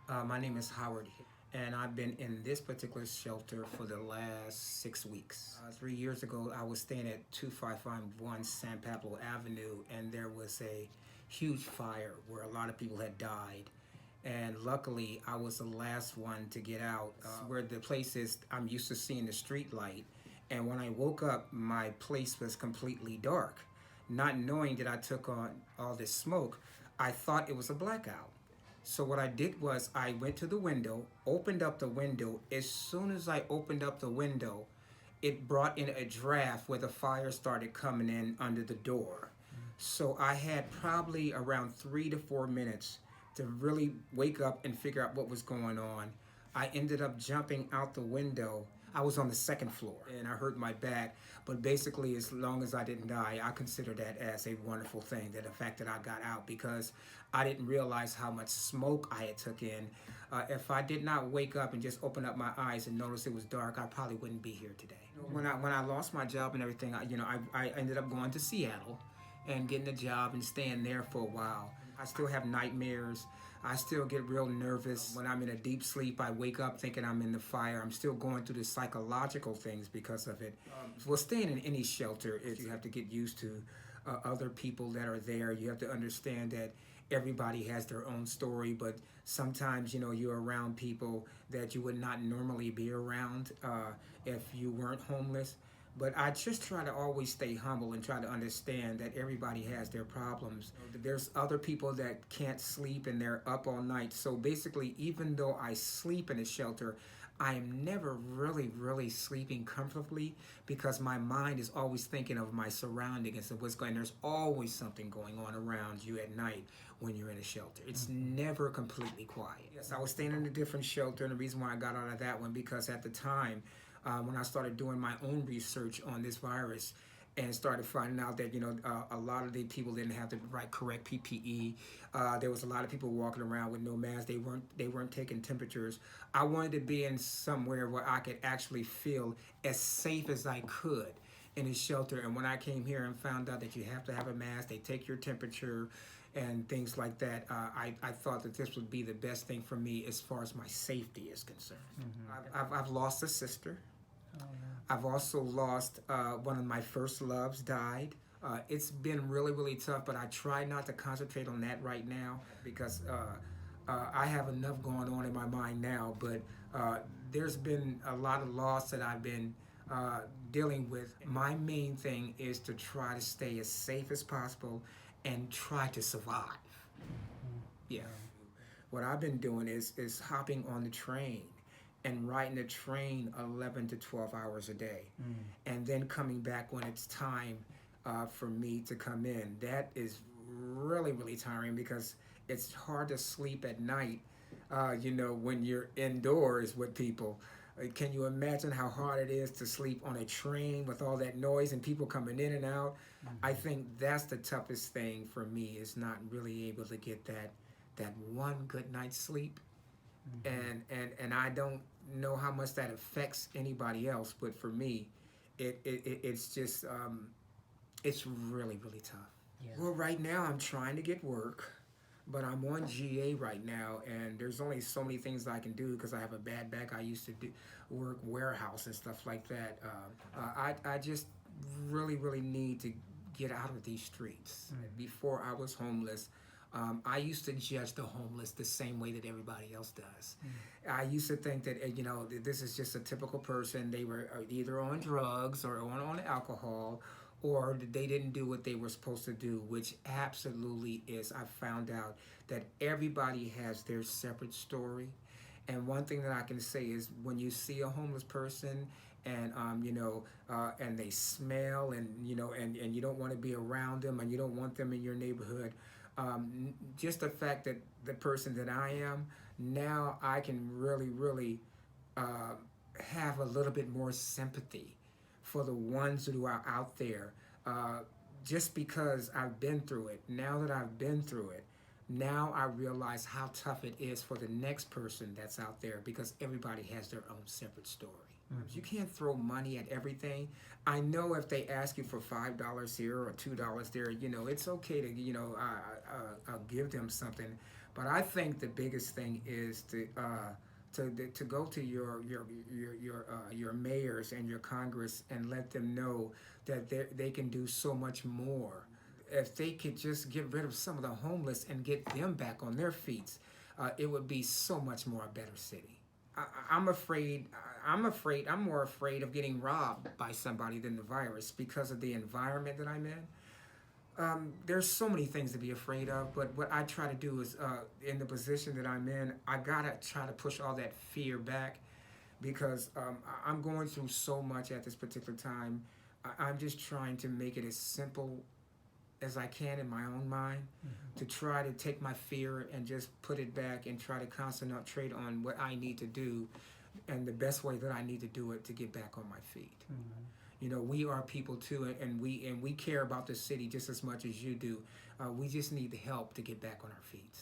My name is Howard, and I've been in this particular shelter for the last 6 weeks. 3 years ago, I was staying at 2551 San Pablo Avenue, and there was a huge fire where a lot of people had died. And luckily, I was the last one to get out. Where the place is, I'm used to seeing the street light. And when I woke up, my place was completely dark. Not knowing that I took on all this smoke, I thought it was a blackout. So what I did was I went to the window, opened up the window. As soon as I opened up the window, it brought in a draft where the fire started coming in under the door. So I had probably around 3 to 4 minutes to really wake up and figure out what was going on. I ended up jumping out the window. I was on the second floor and I hurt my back, but basically, as long as I didn't die, I consider that as a wonderful thing. That the fact that I got out because I didn't realize how much smoke I had took in. If I did not wake up and just open up my eyes and notice it was dark, I probably wouldn't be here today. When I lost my job and everything, I ended up going to Seattle and getting a job and staying there for a while. I still have nightmares. I still get real nervous. When I'm in a deep sleep, I wake up thinking I'm in the fire. I'm still going through the psychological things because of it. Well, staying in any shelter is you have to get used to other people that are there. You have to understand that everybody has their own story, but sometimes you're around people that you would not normally be around if you weren't homeless. But I just try to always stay humble and try to understand that everybody has their problems. There's other people that can't sleep and they're up all night. So basically, even though I sleep in a shelter, I am never really sleeping comfortably because my mind is always thinking of my surroundings and what's going on. There's always something going on around you at night when you're in a shelter. It's never completely quiet. Yes, I was staying in a different shelter, and the reason why I got out of that one because at the time, when I started doing my own research on this virus and started finding out that a lot of the people didn't have the right correct PPE. There was a lot of people walking around with no masks. They weren't taking temperatures. I wanted to be in somewhere where I could actually feel as safe as I could in a shelter. And when I came here and found out that you have to have a mask, they take your temperature and things like that, I thought that this would be the best thing for me as far as my safety is concerned. I've lost a sister. Oh, no. I've also lost one of my first loves died. It's been really tough, but I try not to concentrate on that right now because I have enough going on in my mind now. But there's been a lot of loss that I've been dealing with. My main thing is to try to stay as safe as possible and try to survive. Yeah. What I've been doing is hopping on the train and riding the train 11 to 12 hours a day, and then coming back when it's time for me to come in. That is really tiring because it's hard to sleep at night, when you're indoors with people. Can you imagine how hard it is to sleep on a train with all that noise and people coming in and out? I think that's the toughest thing for me is not really able to get that one good night's sleep. And I don't know how much that affects anybody else, but for me, it's just it's really tough. Yeah. Well, right now I'm trying to get work, but I'm on GA right now, and there's only so many things I can do because I have a bad back. I used to work warehouse and stuff like that. I just really need to get out of these streets. Before I was homeless, I used to judge the homeless the same way that everybody else does. I used to think that this is just a typical person. They were either on drugs or on alcohol, or they didn't do what they were supposed to do, which absolutely is. I found out that everybody has their separate story. And one thing that I can say is when you see a homeless person and and they smell and you don't want to be around them and you don't want them in your neighborhood, just the fact that the person that I am now, I can really have a little bit more sympathy for the ones who are out there, just because I've been through it. Now that I've been through it, now I realize how tough it is for the next person that's out there because everybody has their own separate story. You can't throw money at everything. I know if they ask you for $5 here or $2 there, it's okay to give them something. But I think the biggest thing is to go to your mayors and your Congress and let them know that they can do so much more. If they could just get rid of some of the homeless and get them back on their feet, it would be so much more a better city. I'm afraid. I'm more afraid of getting robbed by somebody than the virus because of the environment that I'm in. There's so many things to be afraid of, but what I try to do is, in the position that I'm in, I gotta try to push all that fear back because I'm going through so much at this particular time. I'm just trying to make it as simple as I can in my own mind to try to take my fear and just put it back and try to concentrate on what I need to do and the best way that I need to do it to get back on my feet. We are people too, and we care about the city just as much as you do. We just need the help to get back on our feet.